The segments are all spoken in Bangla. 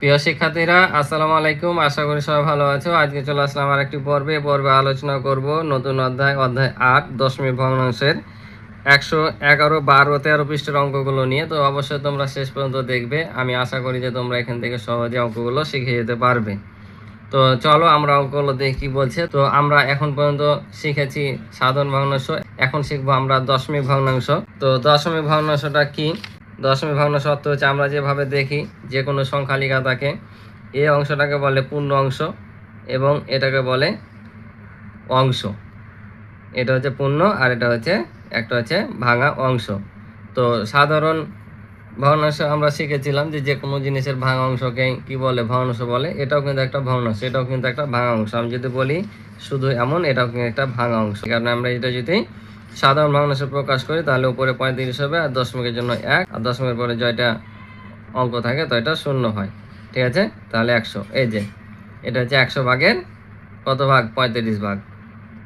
প্রিয় শিক্ষার্থীরা, আসসালামু আলাইকুম। আশা করি সবাই ভালো আছো। আজকে চলে আসলাম আরেকটি পর্বে আলোচনা করব নতুন অধ্যায় 8 দশমিক ভগ্নাংশের 111, 12, 13 পৃষ্ঠের অঙ্কগুলো নিয়ে। তো অবশ্যই তোমরা শেষ পর্যন্ত দেখবে। আমি আশা করি যে তোমরা এখান থেকে সহজে অঙ্কগুলো শিখে যেতে পারবে। তো চলো আমরা অঙ্কগুলো দেখি কি বলছে। তো আমরা এখন পর্যন্ত শিখেছি সাধারণ ভগ্নাংশ, এখন শিখবো আমরা দশমিক ভগ্নাংশ। তো দশমিক ভগ্নাংশটা কি? দশমিক ভগ্নাংশ অর্থ হচ্ছে আমরা যেভাবে দেখি যে কোনো সংখ্যা লেখা থাকে, এই অংশটাকে বলে পূর্ণ অংশ এবং এটাকে বলে অংশ। এটা হচ্ছে পূর্ণ আর এটা হচ্ছে একটা হচ্ছে ভাঙা অংশ। তো সাধারণ ভগ্নাংশ আমরা শিখেছিলাম যে কোনো জিনিসের ভাঙা অংশকে কি বলে? ভগ্নাংশ বলে। এটাও কিন্তু একটা ভগ্নাংশ, এটাও কিন্তু একটা ভাঙা অংশ। আমি যদি বলি শুধু এমন, এটাও কিন্তু একটা ভাঙা অংশ। কারণ আমরা এটা যদি সাধারণ ভগ্নাংশে প্রকাশ করি তাহলে উপরে 35 হবে আর দশমিকের জন্য 1, আর দশমিকের পরে জয়টা অঙ্ক থাকে তো এটা 0 হয়। ঠিক আছে, তাহলে 100। এই যে এটা হচ্ছে 100 ভাগের কত ভাগ? 35 ভাগ।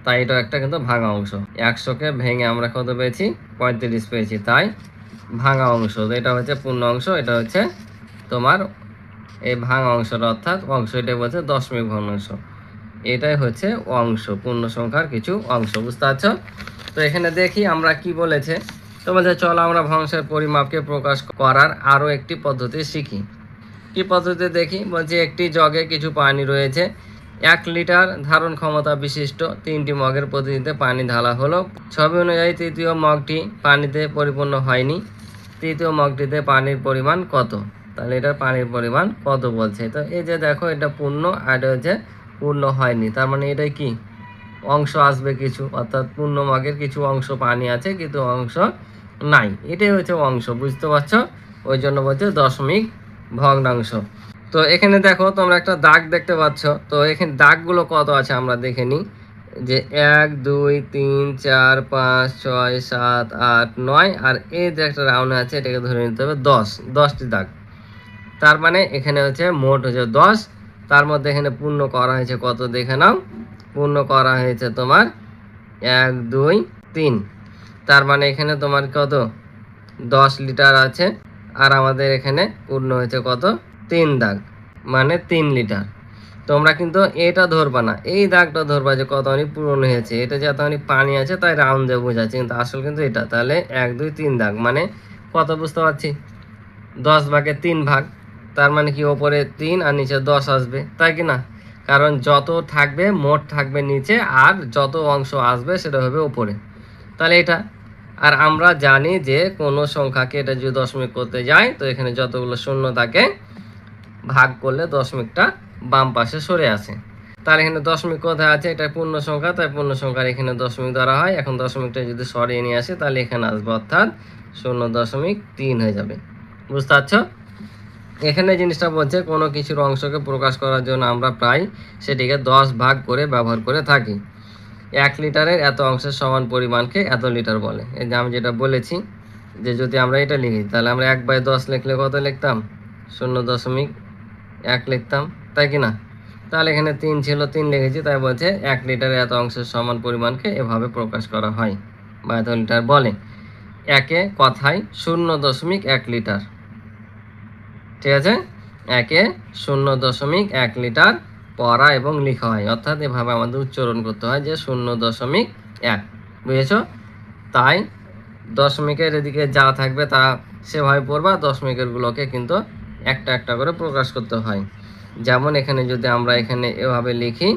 তাই এটা একটা কিন্তু ভাঙা অংশ। 100কে ভেঙে আমরা কত পেয়েছি? 35 পেয়েছি, তাই ভাঙা অংশ। এটা হচ্ছে পূর্ণ অংশ, এটা হচ্ছে তোমার এই ভাঙা অংশটা অর্থাৎ অংশ, এটা বলছে দশমিক ভগ্নাংশ। এটাই হচ্ছে অংশ, পূর্ণ সংখ্যার কিছু অংশ। বুঝতে পারছো? তো এখানে দেখি আমরা কি বলেছে। তোমাদের চলো আমরা ভগ্নাংশের পরিমাপকে প্রকাশ করার আরও একটি পদ্ধতি শিখি। কি পদ্ধতি দেখি? বলছে একটি জগে কিছু পানি রয়েছে। 1 লিটার ধারণ ক্ষমতা বিশিষ্ট 3টি মগের প্রতিনিধিতে পানি ঢালা হলো। ছবি অনুযায়ী তৃতীয় মগটি পানিতে পরিপূর্ণ হয়নি। তৃতীয় মগটিতে পানির পরিমাণ কত? তাহলে এটা পানির পরিমাণ কত বলছে। তো এই যে দেখো, এটা পূর্ণ আর এটা হচ্ছে পূর্ণ হয়নি। তার মানে এটাই কি? অংশ আসবে কিছু, অর্থাৎ পূর্ণ মগের কিছু অংশ পানি আছে কিন্তু অংশ নাই, এটাই হচ্ছে অংশ। বুঝতে পারছো? ওই জন্য বলছে দশমিক ভগ্নাংশ। তো এখানে দেখো তোমরা একটা দাগ দেখতে পাচ্ছ। তো এখানে দাগগুলো কত আছে আমরা দেখে নিই। যে 1, 2, 3, 4, 5, 6, 7, 8, 9 আর এই যে একটা রাউন্ড আছে এটাকে ধরে নিতে হবে 10টি দাগ। তার মানে এখানে হচ্ছে মোট হচ্ছে 10। তার মধ্যে এখানে পূর্ণ করা হয়েছে কত দেখে নাও। পূর্ণ করা হয়েছে তোমার 1, 2, 3। তার মানে এখানে তোমার কত? 10 লিটার আছে। আর আমাদের এখানে পূর্ণ হয়েছে কত? 3 দাগ, মানে 3 লিটার। তোমরা কিন্তু এটা ধরবা না, এই দাগটা ধরবা যে কতখানি পূরণ হয়েছে। এটা যে এতখানি পানি আছে তাই রাউন্ড দিয়ে বোঝাচ্ছে, কিন্তু আসল কিন্তু এটা। তাহলে 1, 2, 3 দাগ মানে কত? বুঝতে পারছি 10 ভাগের 3 ভাগ। তার মানে কি ওপরে 3 আর নিচে 10 আসবে, তাই কি না? কারণ যত থাকবে মোট থাকবে নিচে, আর যত অংশ আসবে সেটা হবে উপরে। তাহলে এটা। আর আমরা জানি যে কোনো সংখ্যাকে এটা যদি দশমিক করতে যায় তো এখানে যতগুলো শূন্য থাকে ভাগ করলে দশমিকটা বাম পাশে সরে আসে। তার এখানে দশমিক কোথায় আছে? এটা পূর্ণ সংখ্যা, তাই পূর্ণ সংখ্যার এখানে দশমিক ধরা হয়। এখন দশমিকটা যদি সরিয়ে নিয়ে আসে তাহলে এখানে আসবে, অর্থাৎ 0.3 হয়ে যাবে। বুঝতে পারছো? এখানে জিনিসটা বলছে কোনো কিছুর অংশকে প্রকাশ করার জন্য আমরা প্রায় সেটিকে 10 ভাগ করে ব্যবহার করে থাকি। 1 লিটারের এত অংশের সমান পরিমাণকে এত লিটার বলে। এই যে আমি যেটা বলেছি যে যদি আমরা এটা লিখি তাহলে আমরা 1/10 লিখলে কত লিখতাম? 0.1 লিখতাম, তাই কি না? তাহলে এখানে 3 ছিল, 3 লিখেছি, তাই বলছে 1 লিটারের এত অংশের সমান পরিমাণকে এভাবে প্রকাশ করা হয় বা এত লিটার বলে। একে কথায় 0.1 লিটার। ঠিক আছে, একে 0.1 লিটার পড়া এবং লেখা হয়, অর্থাৎ এভাবে আমাদের উচ্চারণ করতে হয় যে 0.1। বুঝেছো? তাই দশমিকের এদিকে যা থাকবে তা সেভাবে পড়বা, দশমিকের গুলোকে কিন্তু একটা একটা করে প্রকাশ করতে হয়। যেমন এখানে যদি আমরা এখানে এভাবে লিখি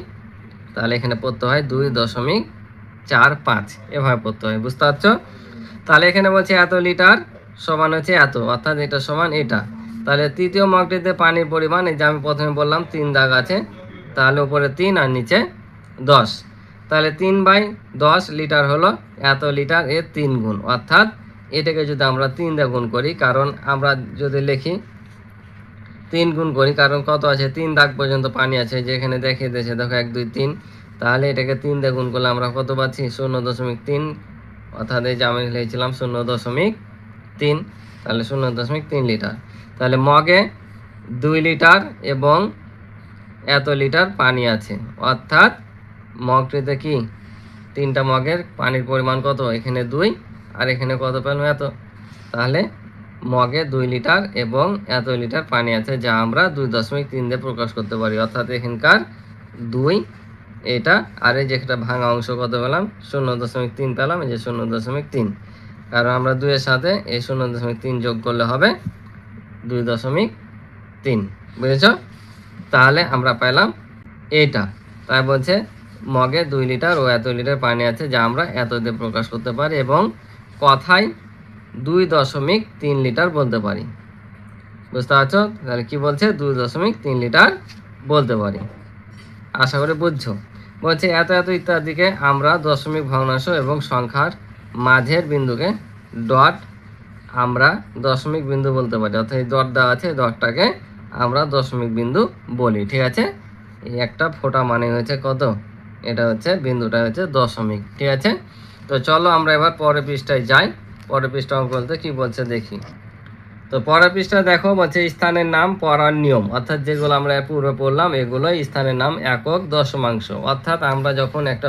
তাহলে এখানে পড়তে হয় 2.45 এভাবে পড়তে হয়। বুঝতে পারছো? তাহলে এখানে বলছে এত লিটার সমান হচ্ছে এত, অর্থাৎ এটা সমান এটা। তাহলে তৃতীয় মগটিতে পানির পরিমাণ, এই যে আমি প্রথমে বললাম 3 দাগ আছে, তাহলে উপরে 3 আর নিচে 10। তাহলে 3/10 লিটার হলো এত লিটার এর 3 গুণ, অর্থাৎ এটাকে যদি আমরা 3 দিয়ে গুণ করি, কারণ আমরা যদি লিখি 3 গুণ করি, কারণ কত আছে? 3 দাগ পর্যন্ত পানি আছে, যেখানে দেখিয়ে দিয়েছে দেখো 1, 2, 3। তাহলে এটাকে 3 দিয়ে গুণ করলে আমরা কত পাচ্ছি? 0.3, অর্থাৎ এই যে আমি লিখেছিলাম 0.3, তাহলে 0.3 লিটার। তাহলে মগে 2 লিটার এবং এত লিটার পানি আছে, অর্থাৎ মগটিতে কি 3টা মগের পানির পরিমাণ কত? এখানে 2 আর এখানে কত পেলাম? এত। তাহলে মগে 2 লিটার এবং এত লিটার পানি আছে, যা আমরা 2.3 দিয়ে প্রকাশ করতে পারি। অর্থাৎ এখানকার 2 এটা, আর এই যে একটা ভাঙা অংশ কত পেলাম, 0.3 পেলাম, এই যে 0.3, কারণ আমরা 2 এর সাথে এই 0.3 যোগ করলে হবে 2.3। বুঝেছ? তাহলে আমরা পেলাম এইটা। তাই বলছে মগে 2 লিটার ও এত লিটার পানি আছে, যা আমরা এত দিয়ে প্রকাশ করতে পারি এবং কথায় 2.3 লিটার বলতে পারি। বুঝতে পারছো? তাহলে কি বলছে, 2.3 লিটার বলতে পারি। আশা করি বুঝছো। বলছে এত এত ইত্যাদিকে আমরা দশমিক ভগ্নাংশ এবং সংখ্যার মাঝের বিন্দুকে ডট আমরা দশমিক বিন্দু বলতে পারি। অর্থাৎ এই ডট দেওয়া আছে, ডটটাকে আমরা দশমিক বিন্দু বলি। ঠিক আছে? এই একটা ফোঁটা মানে হচ্ছে কত, এটা হচ্ছে বিন্দুটা হচ্ছে দশমিক। ঠিক আছে? তো চলো আমরা এবার পরের পৃষ্ঠায় যাই। পরের পৃষ্ঠা অঙ্ক বলতে কি বলছে দেখি। তো পরের পৃষ্ঠা দেখো, বলছে স্থানের নাম পড়ার নিয়ম। অর্থাৎ যেগুলো আমরা পূর্বে পড়লাম এগুলো স্থানের নাম একক, দশমাংশ। অর্থাৎ আমরা যখন একটা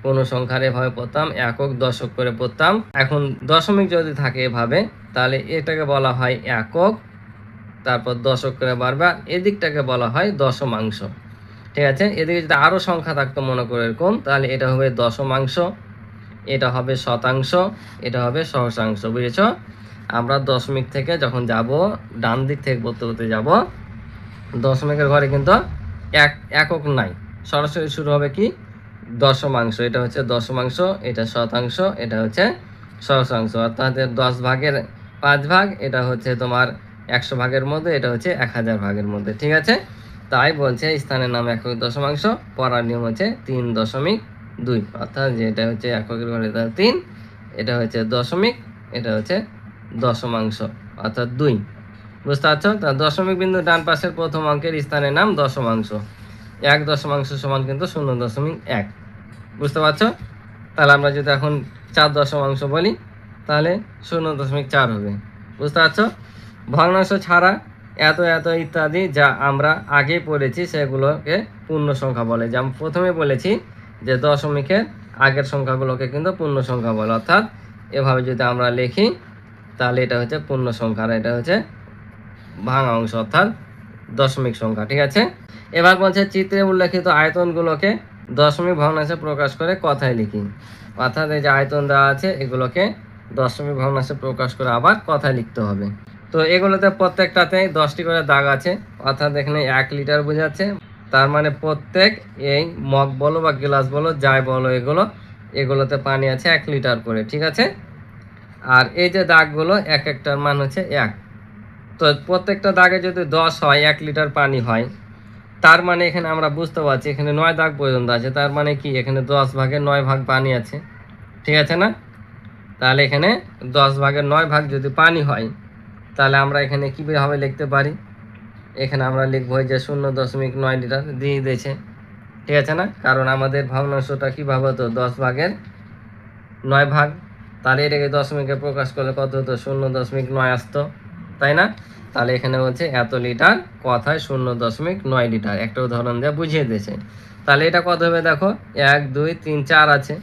পূর্ণ সংখ্যার এভাবে পড়তাম, একক দশক করে পড়তাম। এখন দশমিক যদি থাকে এভাবে, তাহলে এটাকে বলা হয় একক, তারপর দশক করে বাড়বে, আর এদিকটাকে বলা হয় দশমাংশ। ঠিক আছে? এদিকে যদি আরও সংখ্যা থাকতো মনে করে এরকম, তাহলে এটা হবে দশমাংশ, এটা হবে শতাংশ, এটা হবে সহস্রাংশ। বুঝেছ? আমরা দশমিক থেকে যখন যাব, ডান দিক থেকে পড়তে পড়তে যাব, দশমিকের ঘরে কিন্তু একক নাই, সরাসরি শুরু হবে কি দশমাংশ। এটা হচ্ছে দশমাংশ, এটা শতাংশ, এটা হচ্ছে সহস্রাংশ। অর্থাৎ 10 ভাগের 5 ভাগ, এটা হচ্ছে তোমার 100 ভাগের মধ্যে, এটা হচ্ছে 1000 ভাগের মধ্যে। ঠিক আছে? তাই বলছে স্থানের নাম একক, দশমাংশ, পড়ার নিয়ম হচ্ছে 3.2। অর্থাৎ যেটা হচ্ছে এককের ঘরে 3, এটা হচ্ছে দশমিক, এটা হচ্ছে দশমাংশ, অর্থাৎ 2। বুঝতে পারছো? তা দশমিক বিন্দু ডান পাশের প্রথম অঙ্কের স্থানের নাম দশমাংশ। 1 দশমাংশ সমান কিন্তু 0.1। বুঝতে পারছো? তাহলে আমরা যদি এখন 4 দশমাংশ বলি, তাহলে 0.4 হবে। বুঝতে পারছো? ভগ্নাংশ ছাড়া এত এত ইত্যাদি যা আমরা আগে পড়েছি সেগুলোকে পূর্ণ সংখ্যা বলে। যেমন প্রথমে বলেছি যে দশমিকের আগের সংখ্যাগুলোকে কিন্তু পূর্ণ সংখ্যা বলে। অর্থাৎ এভাবে যদি আমরা লিখি, তাহলে এটা হচ্ছে পূর্ণ সংখ্যা, আর এটা হচ্ছে ভাঙা অংশ, অর্থাৎ দশমিক সংখ্যা। ঠিক আছে? এবার বলছে চিত্রে উল্লেখিত আয়তনগুলোকে দশমিক ভগ্নাংশে প্রকাশ করে কথায় লিখি। অর্থাৎ এই যে আয়তন দেওয়া আছে, এগুলোকে দশমিক ভগ্নাংশে প্রকাশ করে আবার কথায় লিখতে হবে। তো এগুলোতে প্রত্যেকটাতে 10টি করে দাগ আছে। অর্থাৎ এখানে 1 লিটার বোঝাচ্ছে, তার মানে প্রত্যেক এই মগ বলো বা গ্লাস বলো যাই বলো, এগুলোতে পানি আছে 1 লিটার করে। ঠিক আছে? আর এই যে দাগগুলো এক একটার মান হচ্ছে 1। তো প্রত্যেকটা দাগে যদি 10 হয়, 1 লিটার পানি হয়, তার মানে এখানে আমরা বুঝতে পারছি এখানে 9 দাগ পর্যন্ত আছে। তার মানে কি, এখানে 10 ভাগের 9 ভাগ পানি আছে। ঠিক আছে না? তাহলে এখানে 10 ভাগের 9 ভাগ যদি পানি হয়, তাহলে আমরা এখানে কীভাবে লিখতে পারি, এখানে আমরা লিখব যে 0.9 লিটার দিয়ে দিয়েছে। ঠিক আছে না? কারণ আমাদের ভগ্নাংশটা কীভাবে হতো, 10 ভাগের 9 ভাগ। তাহলে এটাকে দশমিকে প্রকাশ করলে কত হতো, 0.9 আসতো, তাই না? তাহলে এখানে হচ্ছে এত লিটার, কথায় 0.9 লিটার একটা উদাহরণ দিয়ে বুঝিয়ে দিয়েছে। তাহলে এটা কত হবে দেখো, 1 2 3 4 আছে,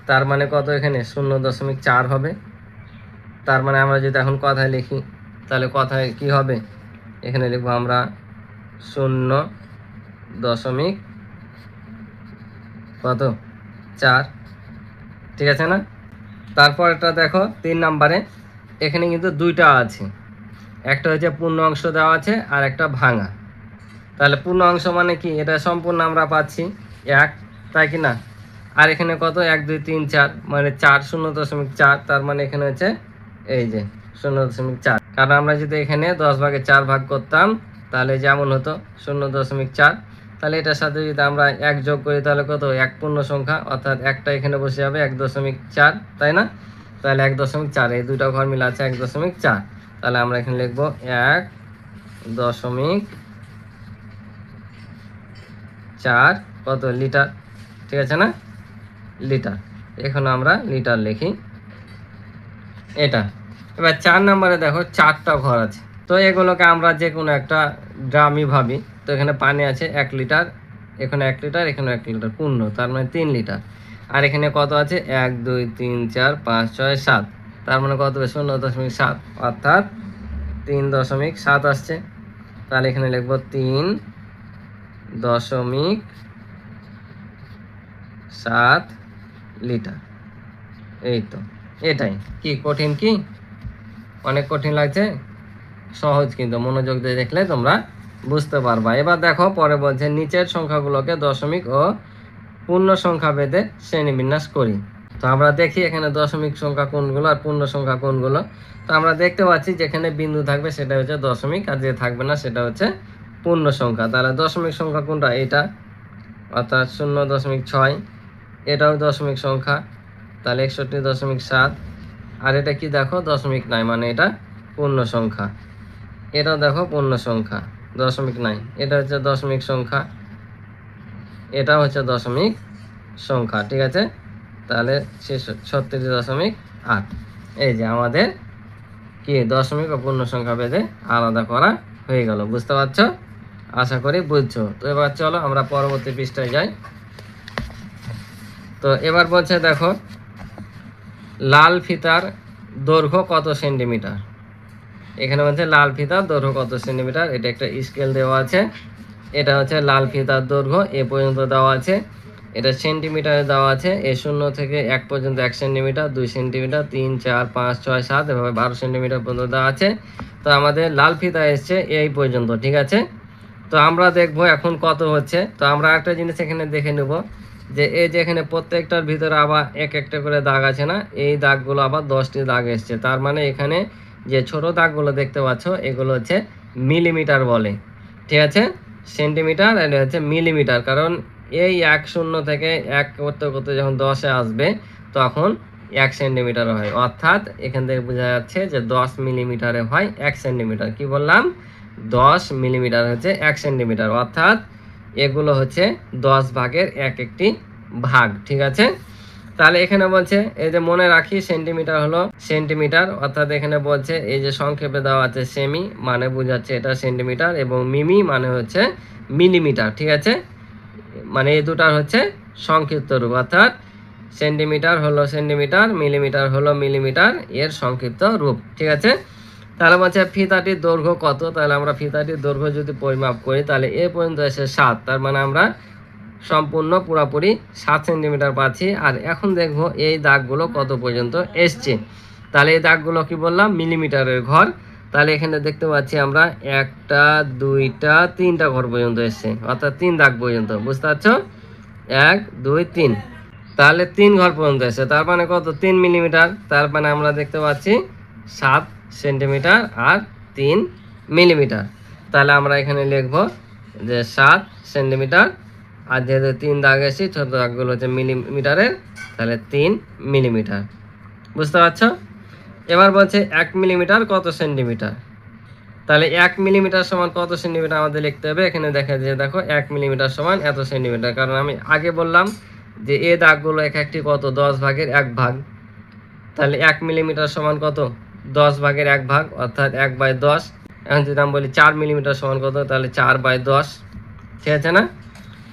তার মানে কত, এখানে 0.4 হবে। তার মানে আমরা যদি এখন কথায় লিখি, তাহলে কথায় কি হবে, এখানে লিখবো আমরা 0.4। ঠিক আছে না? তারপর এটা দেখো 3 নম্বরে, এখানে কিন্তু 2টা আছে, একটা হচ্ছে পূর্ণ অংশ দেওয়া আছে আর একটা ভাঙা। তাহলে পূর্ণ অংশ মানে কি, এটা সম্পূর্ণ আমরা পাচ্ছি 1, তাই কি না? আর এখানে কত, 1 2 3 4, মানে 4, 0.4, তার মানে এখানে হচ্ছে এই যে 0.4। কারণ আমরা যদি এখানে 10 ভাগে 4 ভাগ করতাম, তাহলে যেমন হতো 0.4। তাহলে এটার সাথে যদি আমরা 1 যোগ করি, তাহলে কত, 1 পূর্ণ সংখ্যা, অর্থাৎ একটা এখানে বসে যাবে 1.4, তাই না? তাহলে 1.4, এই দুটো ঘর মিলে আছে 1.4। তাহলে আমরা এখানে লিখবো 1.4 কত লিটার। ঠিক আছে না? লিটার। এখন আমরা লিটার লিখি এটা। এবার 4 নম্বরে দেখো 4টা ঘর আছে। তো এগুলোকে আমরা যে কোনো একটা ড্রামই ভাবি। তো এখানে পানি আছে 1 লিটার, এখানে 1 লিটার, এখানে 1 লিটার পূর্ণ, তার মানে 3 লিটার। আর এখানে কত আছে, 1 2 3 4 5 6 7, তার মানে কত 0.7, অর্থাৎ 3.7 আসছে। তাহলে এখানে লিখবো 3.7 লিটার। এই তো, এটাই। কি কঠিন? কি অনেক কঠিন লাগছে? সহজ, কিন্তু মনোযোগ দিয়ে দেখলে তোমরা বুঝতে পারবা। এবার দেখো পরে বলছে নিচের সংখ্যাগুলোকে দশমিক ও পূর্ণ সংখ্যা ভেদে শ্রেণীবিন্যাস করি। তো আমরা দেখি এখানে দশমিক সংখ্যা কোনগুলো আর পূর্ণ সংখ্যা কোনগুলো। তো আমরা দেখতে পাচ্ছি যেখানে বিন্দু থাকবে সেটা হচ্ছে দশমিক, আর যে থাকবে না সেটা হচ্ছে পূর্ণ সংখ্যা। তাহলে দশমিক সংখ্যা কোনটা? এটা, অর্থাৎ 0.6। এটাও দশমিক সংখ্যা, তাহলে 61.7। আর এটা কি দেখো? দশমিক নাই, মানে এটা পূর্ণ সংখ্যা। এটাও দেখো পূর্ণ সংখ্যা, দশমিক নাই। এটা হচ্ছে দশমিক সংখ্যা, এটা হচ্ছে দশমিক সংখ্যা। ঠিক আছে, তাহলে 36.8। এই যে আমাদের কি দশমিক ও পূর্ণ সংখ্যা ভেদে আলাদা করা হয়ে গেল। বুঝতে পারছো? আশা করি বুঝছো। তো এবার চলো আমরা পরবর্তী পৃষ্ঠায় যাই। তো এবার বলছে দেখো লাল ফিতার দৈর্ঘ্য কত সেন্টিমিটার। এখানে বলছে লাল ফিতার দৈর্ঘ্য কত সেন্টিমিটার। এটা একটা স্কেল দেওয়া আছে। এটা হচ্ছে লাল ফিতার দৈর্ঘ্য, এ পর্যন্ত দেওয়া আছে। এটা সেন্টিমিটারে দেওয়া আছে। এ 0 থেকে 1 পর্যন্ত 1 সেন্টিমিটার, 2 সেন্টিমিটার, 3, 4, 5, 6, 7 এভাবে 12 সেন্টিমিটার পর্যন্ত দেওয়া আছে। তো আমাদের লাল ফিতা এসছে এই পর্যন্ত। ঠিক আছে, তো আমরা দেখব এখন কত হচ্ছে। তো আমরা একটা জিনিস এখানে দেখে নেব যে এই যে এখানে প্রত্যেকটার ভিতরে আবার এক একটা করে দাগ আছে না, এই দাগগুলো আবার 10টি দাগ এসছে। তার মানে এখানে যে ছোট দাগগুলো দেখতে পাচ্ছ এগুলো হচ্ছে মিলিমিটার বলে। ঠিক আছে, সেন্টিমিটার আর হচ্ছে মিলিমিটার। কারণ এই 1 থেকে 1 করতে করতে যখন 10-এ আসবে তখন 1 সেন্টিমিটার হয়। অর্থাৎ এখান থেকে বোঝা যাচ্ছে যে 10 মিলিমিটারে হয় 1 সেন্টিমিটার। কি বললাম? 10 মিলিমিটার হচ্ছে 1 সেন্টিমিটার। অর্থাৎ এগুলো হচ্ছে 10 ভাগের একটি ভাগ। ঠিক আছে, তাহলে এখানে বলছে এই যে মনে রাখি সেন্টিমিটার হলো সেন্টিমিটার, অর্থাৎ এখানে বলছে এই যে সংক্ষেপে দেওয়া আছে সেমি, মানে বোঝাচ্ছে এটা সেন্টিমিটার, এবং মিমি মানে হচ্ছে মিলিমিটার। ঠিক আছে, মানে এই দুটার হচ্ছে সংক্ষিপ্ত রূপ। অর্থাৎ সেন্টিমিটার হলো সেন্টিমিটার, মিলিমিটার হলো মিলিমিটার, এর সংক্ষিপ্ত রূপ। ঠিক আছে, তাহলে বলছে ফিতাটির দৈর্ঘ্য কত। তাহলে আমরা ফিতাটির দৈর্ঘ্য যদি পরিমাপ করি তাহলে এ পর্যন্ত এসে 7, তার মানে আমরা সম্পূর্ণ পুরোপুরি 7 সেন্টিমিটার পাচ্ছি। আর এখন দেখব এই দাগগুলো কত পর্যন্ত এসছে। তাহলে এই দাগগুলো কি বললাম? মিলিমিটারের ঘর। তাহলে এখানে দেখতে পাচ্ছি আমরা 1টা 2টা 3টা ঘর পর্যন্ত এসছে, অর্থাৎ 3 দাগ পর্যন্ত। বুঝতে পারছো? 1 2 3, তাহলে 3 ঘর পর্যন্ত এসছে। তার মানে কত? 3 মিলিমিটার। তার মানে আমরা দেখতে পাচ্ছি 7 সেন্টিমিটার আর 3 মিলিমিটার। তাহলে আমরা এখানে লিখব যে 7 সেন্টিমিটার, আর যেহেতু 3 দাগ এসেছি ছোট দাগগুলো হচ্ছে মিলিমিটারের, তাহলে 3 মিলিমিটার। বুঝতে পারছো? এবার বলছে 1 মিলিমিটার কত সেন্টিমিটার। তাহলে 1 মিলিমিটার সমান কত সেন্টিমিটার আমাদের লিখতে হবে। এখানে দেখা যায় দেখো 1 মিলিমিটার সমান এত সেন্টিমিটার। কারণ আমি আগে বললাম যে এই দাগগুলো এক একটি কত? 10 ভাগের 1 ভাগ। তাহলে 1 মিলিমিটার সমান কত? 10 ভাগের 1 ভাগ, অর্থাৎ 1/10। এখন যদি আমি বলি 4 মিলিমিটার সমান কত, তাহলে 4/10। ঠিক আছে না?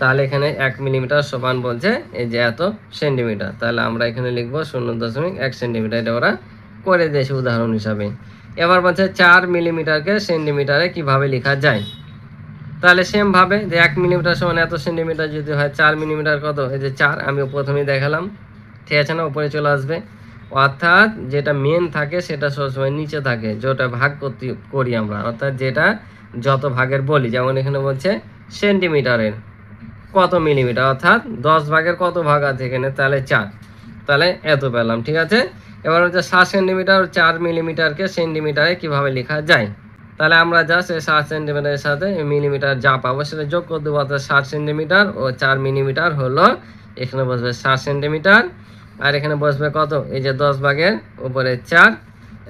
তাহলে এখানে 1 মিলিমিটার সমান বলছে এই যে এত সেন্টিমিটার। তাহলে আমরা এখানে লিখবো 0.1 সেন্টিমিটার। এটা ওরা করে দিয়েছে উদাহরণ হিসাবে। এবার বলছে 4 মিলিমিটারকে সেন্টিমিটারে কিভাবে লেখা যায়। তাহলে সেম ভাবে যে 1 মিলিমিটার সমান এত সেন্টিমিটার যদি হয়, 4 মিলিমিটার কত? এই যে 4 আমি প্রথমেই দেখালাম। ঠিক আছে না? উপরে চলে আসবে। অর্থাৎ যেটা মেন থাকে সেটা সবসময় নিচে থাকে, যেটা ভাগ করি আমরা, অর্থাৎ যেটা যত ভাগের বলি। যেমন এখানে বলছে সেন্টিমিটারের কত মিলিমিটার, অর্থাৎ 10 ভাগের কত ভাগ আছে এখানে? তাহলে 4, তাহলে এত পেলাম। ঠিক আছে, এবার হচ্ছে 7 সেন্টিমিটার ও 4 মিলিমিটারকে সেন্টিমিটারে কিভাবে লেখা যায়। তাহলে আমরা জাস্ট এই 7 সেন্টিমিটারের সাথে মিলিমিটার যা পাবো সেটা যোগ করে দেবো। অর্থাৎ 7 সেন্টিমিটার ও 4 মিলিমিটার হলো, এখানে বসবে 7 সেন্টিমিটার, আর এখানে বসবে কত? এই যে 10 ভাগের উপরে 4।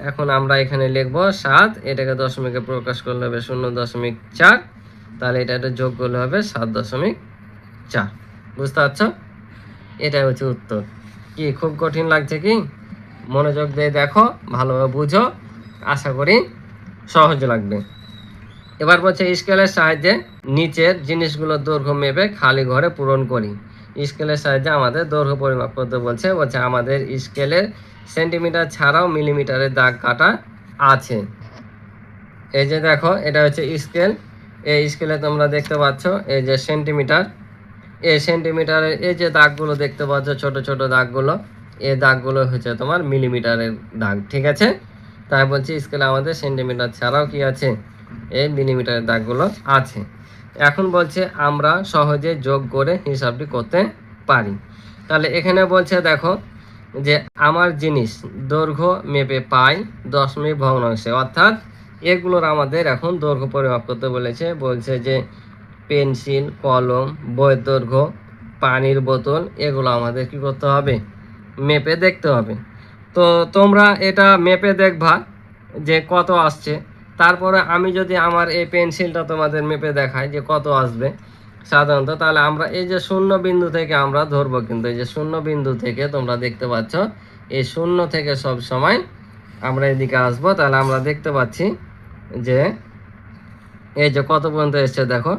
এখন আমরা এখানে লিখবো 7, এটাকে দশমিকে প্রকাশ করলে হবে 0.4। তাহলে এটা যোগ করলে হবে 7.4। বুঝতে পারছো? এটাই হচ্ছে উত্তর। কি খুব কঠিন লাগছে কি? মনোযোগ দিয়ে দেখো, ভালোভাবে বুঝো, আশা করি সহজ লাগবে। এবার বলছে স্কেলের সাহায্যে নিচের জিনিসগুলোর দৈর্ঘ্য মেপে খালি ঘরে পূরণ করি। স্কেলের সাহায্যে আমাদের দৈর্ঘ্য পরিমাপ করতে বলছে। আমাদের স্কেলের সেন্টিমিটার ছাড়াও মিলিমিটারের দাগ কাটা আছে। এই যে দেখো এটা হচ্ছে স্কেল, এই স্কেলে তোমরা দেখতে পাচ্ছ এই যে সেন্টিমিটার, এই সেন্টিমিটারের এই যে দাগগুলো দেখতে পাচ্ছ ছোট ছোট দাগগুলো, এই দাগগুলো হচ্ছে তোমার মিলিমিটারের দাগ। ঠিক আছে, তাই বলছি স্কেলে আমাদের সেন্টিমিটার ছাড়াও কি আছে, এই মিলিমিটারের দাগগুলো আছে। এখন বলছে আমরা সহজে যোগ করে হিসাবটি করতে পারি। তাহলে এখানে বলছে দেখো যে আমার জিনিস দৈর্ঘ্য মেপে পাই দশমিক ভগ্নাংশে, অর্থাৎ এগুলোর আমাদের এখন দৈর্ঘ্য পরিমাপ করতে বলেছে। বলছে যে পেন্সিল, কলম, বইয়ের দৈর্ঘ্য, পানির বোতল, এগুলো আমাদের কি করতে হবে, মেপে দেখতে হবে। তো তোমরা এটা মেপে দেখবা যে কত আসছে। তারপরে আমি যদি আমার এই পেন্সিলটা তোমাদের মেপে দেখাই যে কত আসবে সাধারণত, তাহলে আমরা এই যে শূন্য বিন্দু থেকে আমরা ধরবো, কিন্তু এই যে শূন্য বিন্দু থেকে তোমরা দেখতে পাচ্ছ এই শূন্য থেকে সব সময় আমরা এদিকে আসবো। তাহলে আমরা দেখতে পাচ্ছি যে এই যে কত পর্যন্ত এসছে দেখো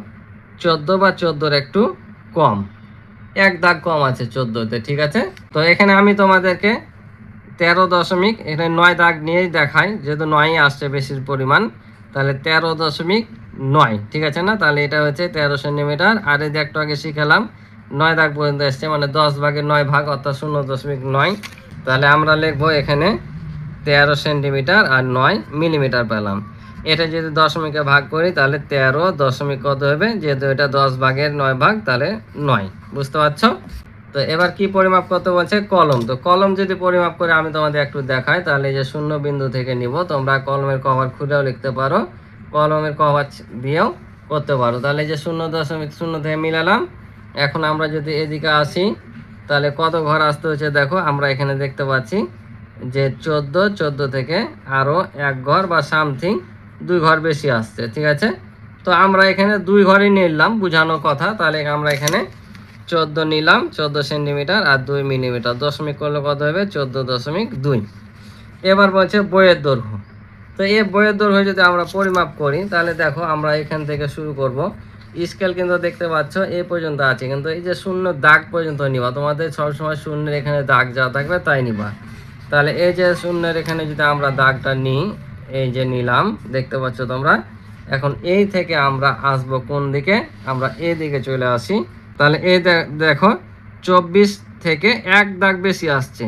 14 বা 14-র একটু কম, এক দাগ কম আছে 14-তে। ঠিক আছে, তো এখানে আমি তোমাদেরকে 9 দাগ নিয়েই দেখাই, যেহেতু 9ই আসছে বেশির পরিমাণ, তাহলে 13.9। ঠিক আছে না, তাহলে এটা হচ্ছে 13 সেন্টিমিটার। আর এই যে একটু আগে শিখালাম 9 দাগ পর্যন্ত এসছে, মানে 10 ভাগের 9 ভাগ অর্থাৎ 0.9। তাহলে আমরা লিখবো এখানে 13 সেন্টিমিটার আর 9 মিলিমিটার পেলাম। এটা যদি দশমিকে ভাগ করি তাহলে 13 দশমিক কত হবে, যেহেতু এটা 10 ভাগের 9 ভাগ তাহলে 9। বুঝতে পারছো? তো এবার কি পরিমাপ করতে বলছে, কলম। তো কলম যদি পরিমাপ করে আমি তোমাদের একটু দেখাই, তাহলে যে শূন্য বিন্দু থেকে নিব, তোমরা কলমের কভার খুলেও লিখতে পারো, কলমের কভার দিয়েও করতে পারো। তাহলে যে 0.0 থেকে মিলালাম। এখন আমরা যদি এদিকে আসি তাহলে কত ঘর আসতে হচ্ছে দেখো, আমরা এখানে দেখতে পাচ্ছি যে 14 থেকে আরও এক ঘর বা সামথিং 2 ঘর বেশি আসছে। ঠিক আছে, তো আমরা এখানে 2 ঘরই নিলাম বোঝানোর কথা। তাহলে আমরা এখানে 14 নিলাম, 14 সেন্টিমিটার আর 2 মিলিমিটার, দশমিক করলে কত হবে 14.2। এবার বলছে বইয়ের দৈর্ঘ্য। তো এই বইয়ের দৈর্ঘ্য যদি আমরা পরিমাপ করি তাহলে দেখো আমরা এখান থেকে শুরু করব। স্কেল কিন্তু দেখতে পাচ্ছ এই পর্যন্ত আছে, কিন্তু এই যে শূন্য দাগ পর্যন্ত নিবা, তোমাদের সবসময় শূন্যের এখানে দাগ যা থাকবে তাই নিবা। তাহলে এই যে শূন্যের এখানে যদি আমরা দাগটা নিই, এই যে নিলাম দেখতে পাচ্ছ তোমরা। এখন এই থেকে আমরা আসবো কোন দিকে, আমরা এই দিকে চলে আসি। তাহলে এই দেখো 24 থেকে এক দাগ বেশি আসছে।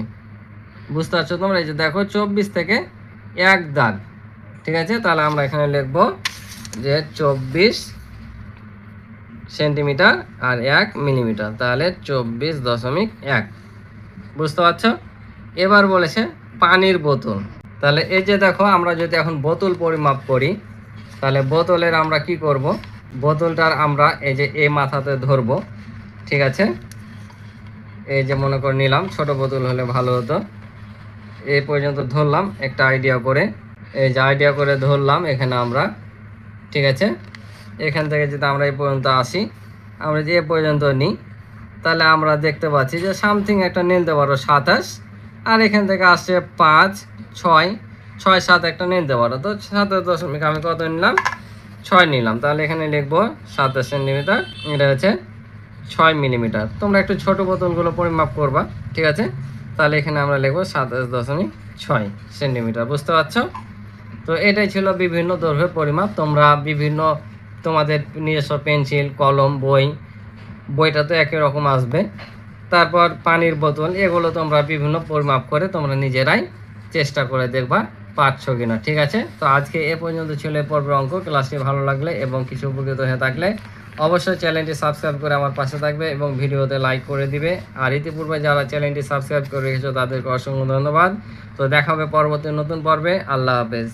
বুঝতে পারছো তোমরা, এই যে দেখো 24 থেকে এক দাগ। ঠিক আছে, তাহলে আমরা এখানে লিখবো যে 24 সেন্টিমিটার আর 1 মিলিমিটার, তাহলে 24.1। বুঝতে পারছো? এবার বলেছে পানির বোতল। তাহলে এই যে দেখো আমরা যদি এখন বোতল পরিমাপ করি, তাহলে বোতলের আমরা কি করব, বোতলটার আমরা এই যে এই মাথাতে ধরবো। ঠিক আছে, এই যে মনে করে নিলাম, ছোট বোতল হলে ভালো হতো। এই পর্যন্ত ধরলাম একটা আইডিয়া করে, এই যে আইডিয়া করে ধরলাম এখানে আমরা। ঠিক আছে, এখান থেকে যদি আমরা এই পর্যন্ত আসি, আমরা যে পর্যন্ত নিই, তাহলে আমরা দেখতে পাচ্ছি যে সামথিং একটা নিতে পারো 27, আর এখান থেকে আসছে 5, 6, 6, 7 একটা নিতে পারো। তো 27 আমি কত নিলাম, 6 নিলাম। তাহলে এখানে লিখবো 27 সেন্টিমিটার, এটা হচ্ছে 6 মিলিমিটার। তোমরা একটু ছোট বোতলগুলো পরিমাপ করবা। ঠিক আছে, তাহলে এখানে আমরা লিখবো 27.6 সেন্টিমিটার। বুঝতে পারছো? তো এটাই ছিল বিভিন্ন দৈর্ঘ্যের পরিমাপ। তোমরা বিভিন্ন তোমাদের নিজস্ব পেন্সিল, কলম, বইটা তো একই রকম আসবে। তারপর পানির বোতল, এগুলো তোমরা বিভিন্ন পরিমাপ করে তোমরা নিজেরাই চেষ্টা করে দেখবা পারছো কিনা। ঠিক আছে, তো আজকে এ পর্যন্ত ছিল এই পর্বের অঙ্ক। ক্লাসটি ভালো লাগলে এবং কিছু উপকৃত হয়ে থাকলে অবশ্যই চ্যানেলটি সাবস্ক্রাইব করে আমার পাশে থাকবে এবং ভিডিওতে লাইক করে দিবে। আর ইতিপূর্বে যারা চ্যানেলটি সাবস্ক্রাইব করে রেখেছো তাদেরকে অসংখ্য ধন্যবাদ। তো দেখা হবে পরবর্তী নতুন পর্বে। আল্লাহ হাফেজ।